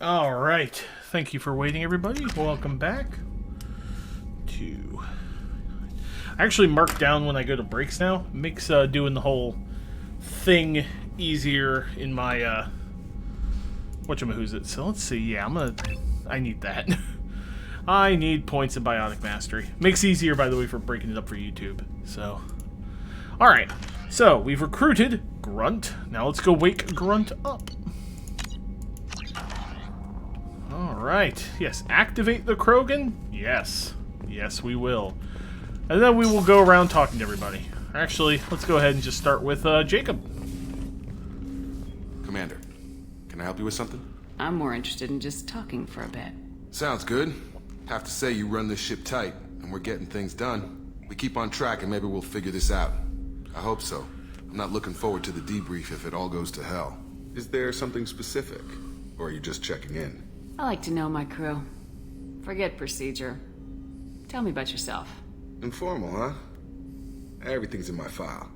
Alright, thank you for waiting, everybody. Welcome back to... I actually mark down when I go to breaks now. Makes doing the whole thing easier in my, whatchamahoosit. So let's see, yeah, I need that. I need points in Bionic Mastery. Makes it easier, by the way, for breaking it up for YouTube. So, alright. So, we've recruited Grunt. Now let's go wake Grunt up. Alright, yes, activate the Krogan? Yes. Yes, we will. And then we will go around talking to everybody. Actually, let's go ahead and just start with Jacob. Commander, can I help you with something? I'm more interested in just talking for a bit. Sounds good. Have to say you run this ship tight, and we're getting things done. We keep on track and maybe we'll figure this out. I hope so. I'm not looking forward to the debrief if it all goes to hell. Is there something specific? Or are you just checking in? I like to know my crew. Forget procedure. Tell me about yourself. Informal, huh? Everything's in my file.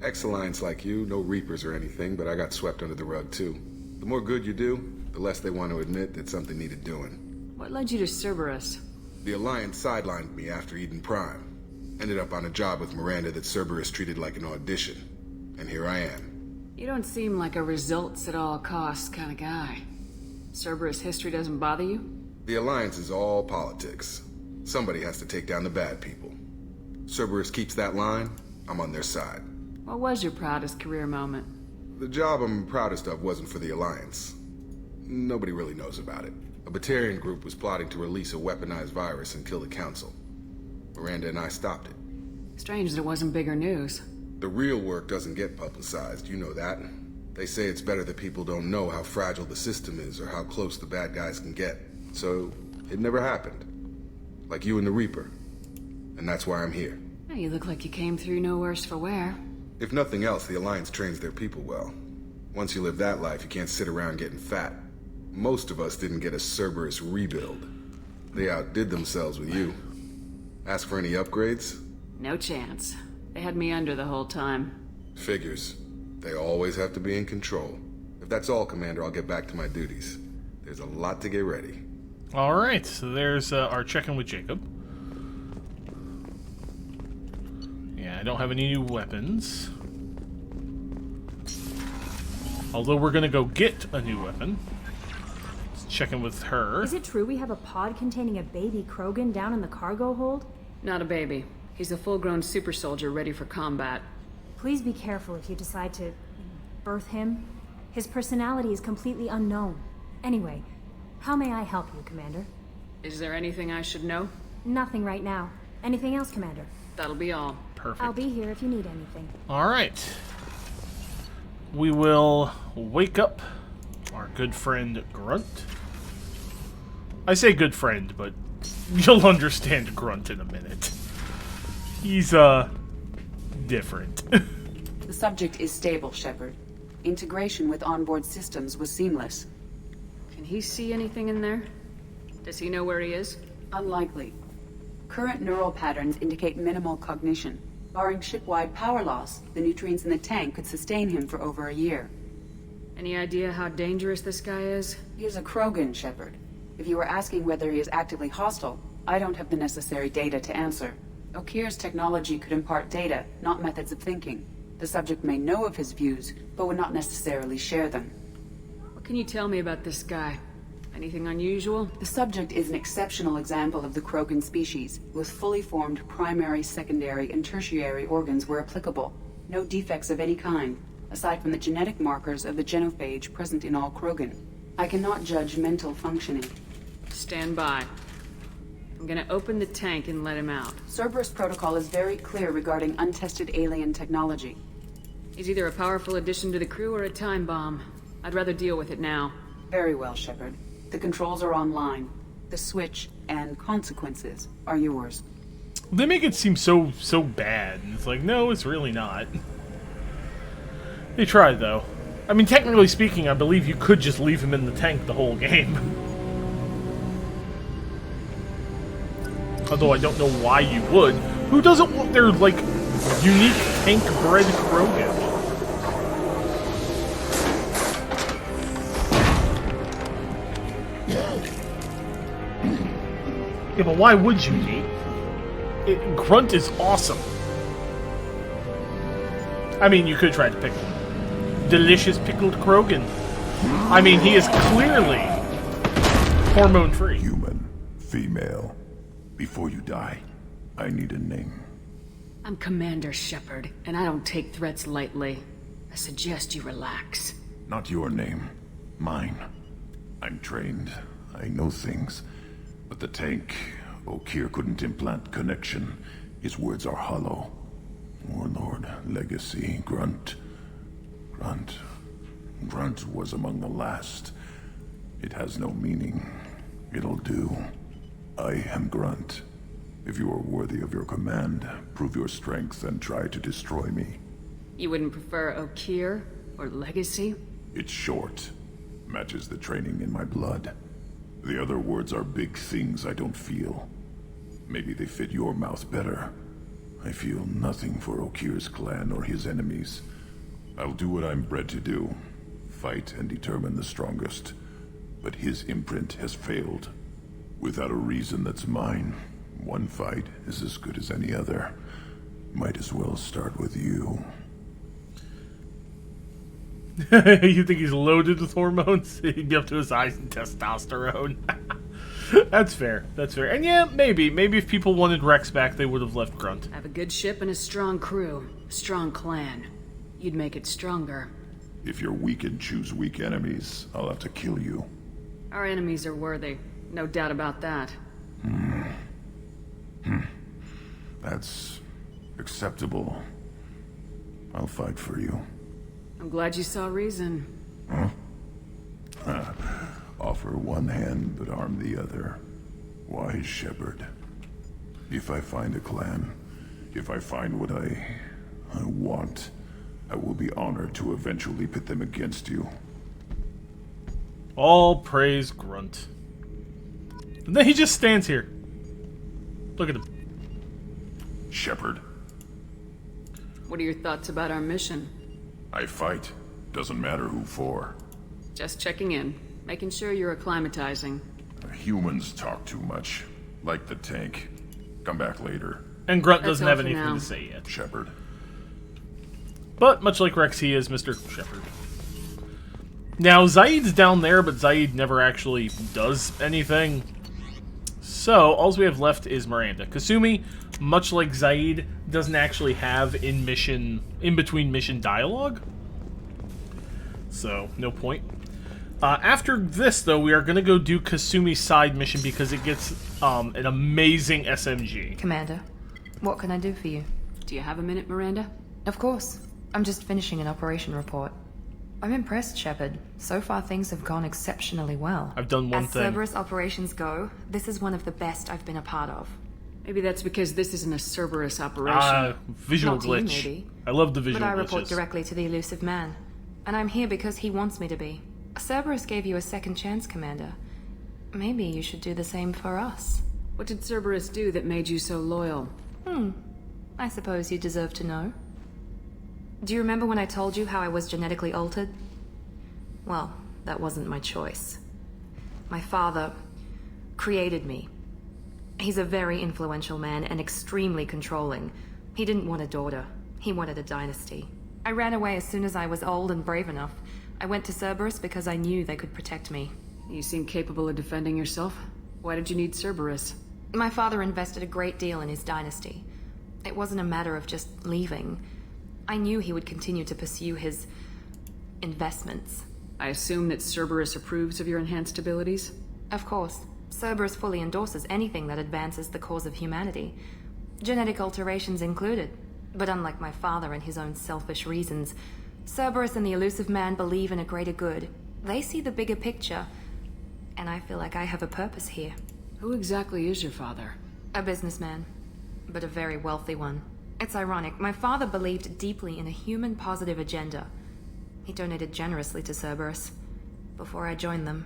Ex-Alliance like you, no Reapers or anything, but I got swept under the rug too. The more good you do, the less they want to admit that something needed doing. What led you to Cerberus? The Alliance sidelined me after Eden Prime. Ended up on a job with Miranda that Cerberus treated like an audition. And here I am. You don't seem like a results at all costs kind of guy. Cerberus history doesn't bother you? The Alliance is all politics. Somebody has to take down the bad people. Cerberus keeps that line, I'm on their side. What was your proudest career moment? The job I'm proudest of wasn't for the Alliance. Nobody really knows about it. A Batarian group was plotting to release a weaponized virus and kill the Council. Miranda and I stopped it. Strange that it wasn't bigger news. The real work doesn't get publicized, you know that. They say it's better that people don't know how fragile the system is or how close the bad guys can get. So, it never happened. Like you and the Reaper. And that's why I'm here. Well, you look like you came through no worse for wear. If nothing else, the Alliance trains their people well. Once you live that life, you can't sit around getting fat. Most of us didn't get a Cerberus rebuild. They outdid themselves with you. Ask for any upgrades? No chance. They had me under the whole time. Figures. They always have to be in control. If that's all, Commander, I'll get back to my duties. There's a lot to get ready. Alright, so there's our check-in with Jacob. Yeah, I don't have any new weapons. Although we're gonna go get a new weapon. Let's check in with her. Is it true we have a pod containing a baby Krogan down in the cargo hold? Not a baby. He's a full-grown super soldier ready for combat. Please be careful if you decide to birth him. His personality is completely unknown. Anyway, how may I help you, Commander? Is there anything I should know? Nothing right now. Anything else, Commander? That'll be all. Perfect. I'll be here if you need anything. Alright. We will wake up our good friend Grunt. I say good friend, but you'll understand Grunt in a minute. He's, different. The subject is stable, Shepard. Integration with onboard systems was seamless. Can he see anything in there? Does he know where he is? Unlikely. Current neural patterns indicate minimal cognition. Barring ship-wide power loss, the nutrients in the tank could sustain him for over a year. Any idea how dangerous this guy is? He is a Krogan, Shepard. If you were asking whether he is actively hostile, I don't have the necessary data to answer. Okir's technology could impart data, not methods of thinking. The subject may know of his views, but would not necessarily share them. What can you tell me about this guy? Anything unusual? The subject is an exceptional example of the Krogan species, with fully formed primary, secondary, and tertiary organs where applicable. No defects of any kind, aside from the genetic markers of the genophage present in all Krogan. I cannot judge mental functioning. Stand by. I'm gonna open the tank and let him out. Cerberus protocol is very clear regarding untested alien technology. He's either a powerful addition to the crew or a time bomb. I'd rather deal with it now. Very well, Shepard. The controls are online. The switch and consequences are yours. They make it seem so bad. And it's like, no, it's really not. They tried, though. I mean, technically speaking, I believe you could just leave him in the tank the whole game. Although I don't know why you would. Who doesn't want their, like, unique tank-bred Krogan? Yeah, but why would you, Nate? Grunt is awesome. I mean, you could try to pickle him. Delicious pickled Krogan. I mean, he is clearly hormone-free. Human, female. Before you die, I need a name. I'm Commander Shepard, and I don't take threats lightly. I suggest you relax. Not your name. Mine. I'm trained. I know things. But the tank, Okeer couldn't implant connection. His words are hollow. Warlord, Legacy, Grunt. Grunt was among the last. It has no meaning. It'll do. I am Grunt. If you are worthy of your command, prove your strength and try to destroy me. You wouldn't prefer Okeer or Legacy? It's short. Matches the training in my blood. The other words are big things I don't feel. Maybe they fit your mouth better. I feel nothing for Okeer's clan or his enemies. I'll do what I'm bred to do. Fight and determine the strongest. But his imprint has failed. Without a reason that's mine, one fight is as good as any other. Might as well start with you. You think he's loaded with hormones? He'd be up to his eyes in testosterone. That's fair. That's fair. And yeah, maybe if people wanted Rex back, they would have left Grunt. I have a good ship and a strong crew. A strong clan. You'd make it stronger. If you're weak and choose weak enemies, I'll have to kill you. Our enemies are worthy. No doubt about that. That's acceptable. I'll fight for you. I'm glad you saw reason. Offer one hand, but arm the other. Wise Shepard. If I find a clan, if I find what I want, I will be honored to eventually pit them against you. All praise Grunt. And then he just stands here. Look at him. Shepard, What are your thoughts about our mission? I fight. Doesn't matter who for. Just checking in. Making sure you're acclimatizing. Humans talk too much. Like the tank. Come back later, And Grunt That's doesn't all have for anything now. to say yet. Shepard. But much like Rex, he is Mr. Shepard. Now, Zaid's down there, but Zaid never actually does anything. So, all we have left is Miranda. Kasumi, much like Zaid, doesn't actually have in-between mission dialogue. So, no point. After this, though, we are going to go do Kasumi's side mission because it gets an amazing SMG. Commander, what can I do for you? Do you have a minute, Miranda? Of course. I'm just finishing an operation report. I'm impressed, Shepard. So far, things have gone exceptionally well. I've done one As thing. Cerberus operations go, this is one of the best I've been a part of. Maybe that's because this isn't a Cerberus operation. Visual Not to you, glitch. maybe. I love the visual But I report glitches. directly to the elusive man. And I'm here because he wants me to be. Cerberus gave you a second chance, Commander. Maybe you should do the same for us. What did Cerberus do that made you so loyal? I suppose you deserve to know. Do you remember when I told you how I was genetically altered? Well, that wasn't my choice. My father created me. He's a very influential man and extremely controlling. He didn't want a daughter. He wanted a dynasty. I ran away as soon as I was old and brave enough. I went to Cerberus because I knew they could protect me. You seem capable of defending yourself. Why did you need Cerberus? My father invested a great deal in his dynasty. It wasn't a matter of just leaving. I knew he would continue to pursue his investments. I assume that Cerberus approves of your enhanced abilities? Of course, Cerberus fully endorses anything that advances the cause of humanity, genetic alterations included. But unlike my father and his own selfish reasons, Cerberus and the elusive man believe in a greater good. They see the bigger picture, and I feel like I have a purpose here. Who exactly is your father? A businessman, but a very wealthy one. It's ironic, my father believed deeply in a human-positive agenda. He donated generously to Cerberus before I joined them.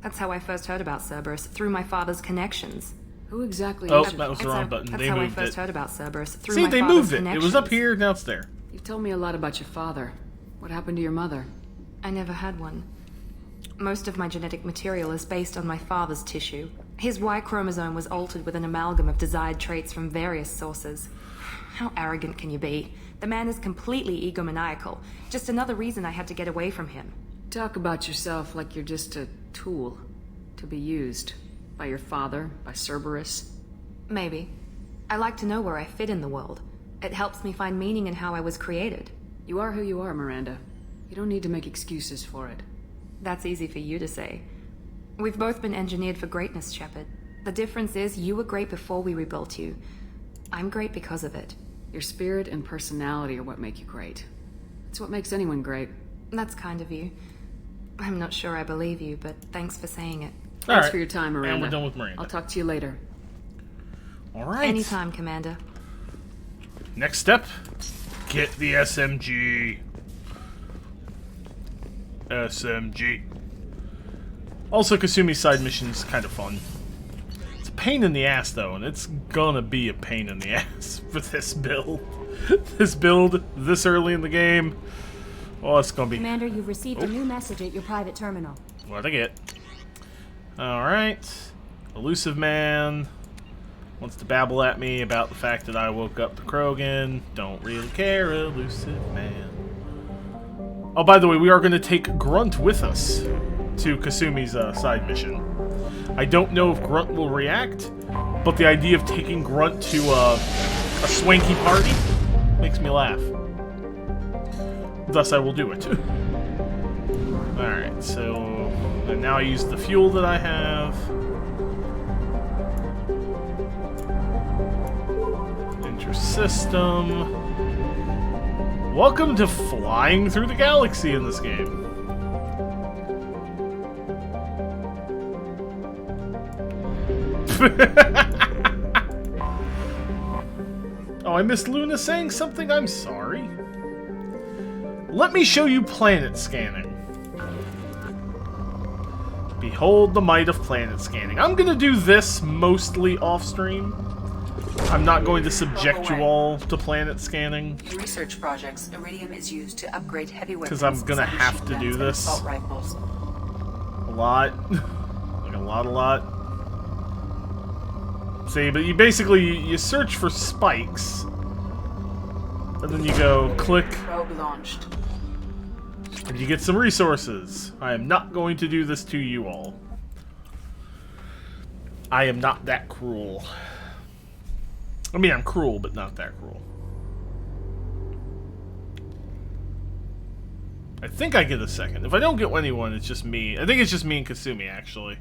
That's how I first heard about Cerberus, through my father's connections. Who exactly Oh, is your... that was the wrong button. That's They how I moved first it. heard about Cerberus, through See, my they father's moved it. connections. It was up here, now it's there. You've told me a lot about your father. What happened to your mother? I never had one. Most of my genetic material is based on my father's tissue. His Y chromosome was altered with an amalgam of desired traits from various sources. How arrogant can you be? The man is completely egomaniacal. Just another reason I had to get away from him. Talk about yourself like you're just a tool to be used by your father, by Cerberus. Maybe. I like to know where I fit in the world. It helps me find meaning in how I was created. You are who you are, Miranda. You don't need to make excuses for it. That's easy for you to say. We've both been engineered for greatness, Shepard. The difference is you were great before we rebuilt you. I'm great because of it. Your spirit and personality are what make you great. It's what makes anyone great. That's kind of you. I'm not sure I believe you, but thanks for saying it. Thanks for your time, Miranda. And we're done with Miranda. I'll talk to you later. All right. Anytime, Commander. Next step, get the SMG. SMG. Also, Kasumi's side mission's kind of fun. It's a pain in the ass, though, and it's gonna be a pain in the ass for this build. This build, this early in the game. Oh, it's gonna be... Commander, you've received a new message at your private terminal. What'd I get? Alright. Elusive man wants to babble at me about the fact that I woke up the Krogan. Don't really care, elusive man. Oh, by the way, we are going to take Grunt with us to Kasumi's side mission. I don't know if Grunt will react, but the idea of taking Grunt to a swanky party makes me laugh. Thus, I will do it. Alright, so... And now I use the fuel that I have. Inter-system. Welcome to flying through the galaxy in this game. Oh, I missed Luna saying something? I'm sorry. Let me show you planet scanning. Behold the might of planet scanning. I'm gonna do this mostly off-stream. I'm not going to subject you all to planet scanning. In research projects, iridium is used to upgrade heavy weapons. Because I'm gonna have to do this. Assault rifles. A lot. Like a lot. See, but you basically, you search for spikes. And then you go click. Probe launched. And you get some resources. I am not going to do this to you all. I am not that cruel. I mean, I'm cruel, but not that cruel. I think I get a second. If I don't get anyone, it's just me. I think it's just me and Kasumi, actually.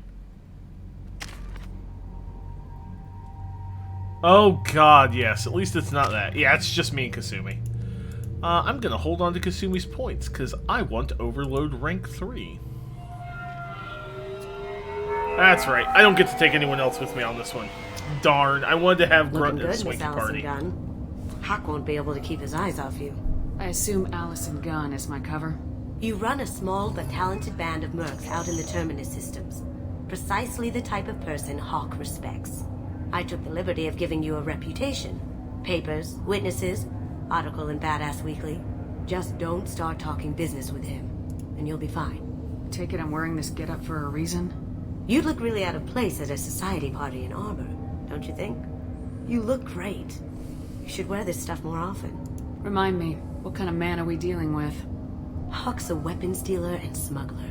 Oh god, yes. At least it's not that. Yeah, it's just me and Kasumi. I'm gonna hold on to Kasumi's points, because I want to overload rank 3. That's right. I don't get to take anyone else with me on this one. Darn, I wanted to have Grunt in a swanky party. Gunn. Hawk won't be able to keep his eyes off you. I assume Allison Gunn is my cover. You run a small but talented band of mercs out in the Terminus systems. Precisely the type of person Hawk respects. I took the liberty of giving you a reputation. Papers, witnesses, article in Badass Weekly. Just don't start talking business with him, and you'll be fine. Take it I'm wearing this getup for a reason? You'd look really out of place at a society party in armor, don't you think? You look great. You should wear this stuff more often. Remind me, what kind of man are we dealing with? Hawk's a weapons dealer and smuggler.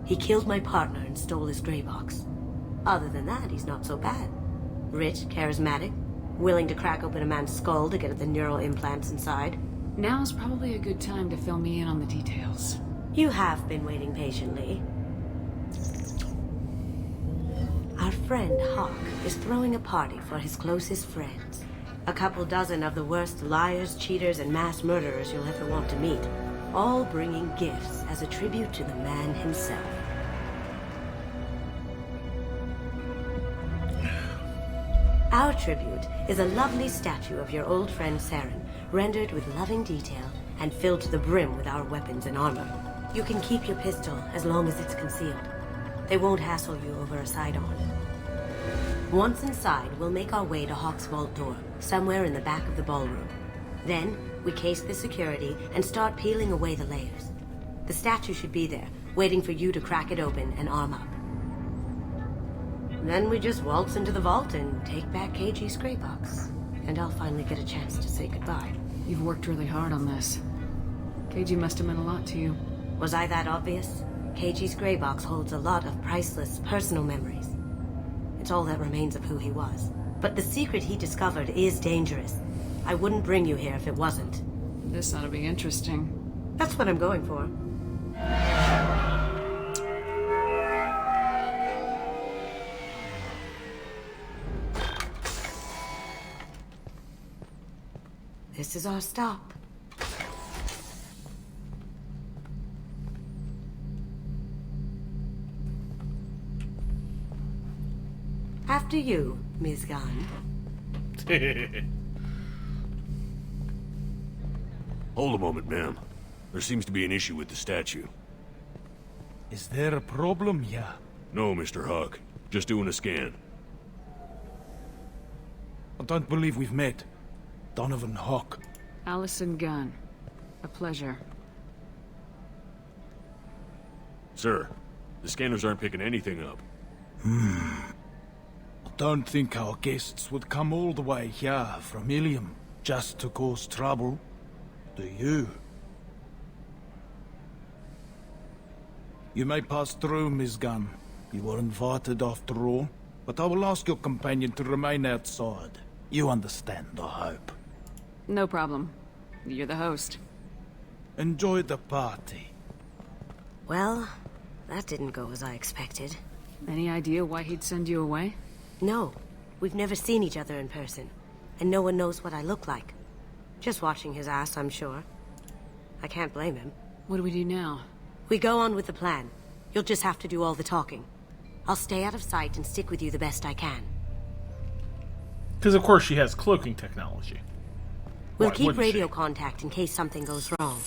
He killed my partner and stole his gray box. Other than that, he's not so bad. Rich, charismatic, willing to crack open a man's skull to get at the neural implants inside. Now's probably a good time to fill me in on the details. You have been waiting patiently. Our friend Hawk is throwing a party for his closest friends. A couple dozen of the worst liars, cheaters, and mass murderers you'll ever want to meet. All bringing gifts as a tribute to the man himself. Our tribute is a lovely statue of your old friend Saren, rendered with loving detail and filled to the brim with our weapons and armor. You can keep your pistol as long as it's concealed. They won't hassle you over a side-on. Once inside, we'll make our way to Hawk's vault door, somewhere in the back of the ballroom. Then, we case the security and start peeling away the layers. The statue should be there, waiting for you to crack it open and arm up. Then we just waltz into the vault and take back KG's gray box. And I'll finally get a chance to say goodbye. You've worked really hard on this. KG must have meant a lot to you. Was I that obvious? KG's gray box holds a lot of priceless personal memories. It's all that remains of who he was. But the secret he discovered is dangerous. I wouldn't bring you here if it wasn't. This ought to be interesting. That's what I'm going for. This is our stop. After you, Ms. Gunn. Hold a moment, ma'am. There seems to be an issue with the statue. Is there a problem here? No, Mr. Huck. Just doing a scan. I don't believe we've met. Donovan Hawk. Allison Gunn. A pleasure. Sir, the scanners aren't picking anything up. I don't think our guests would come all the way here from Ilium just to cause trouble. Do you? You may pass through, Ms. Gunn. You were invited after all, but I will ask your companion to remain outside. You understand, I hope. No problem. You're the host. Enjoy the party. Well, that didn't go as I expected. Any idea why he'd send you away? No, we've never seen each other in person, and no one knows what I look like. Just watching his ass, I'm sure. I can't blame him. What do we do now? We go on with the plan. You'll just have to do all the talking. I'll stay out of sight and stick with you the best I can. Because of course she has cloaking technology. We'll Why keep wouldn't radio she? contact in case something goes wrong.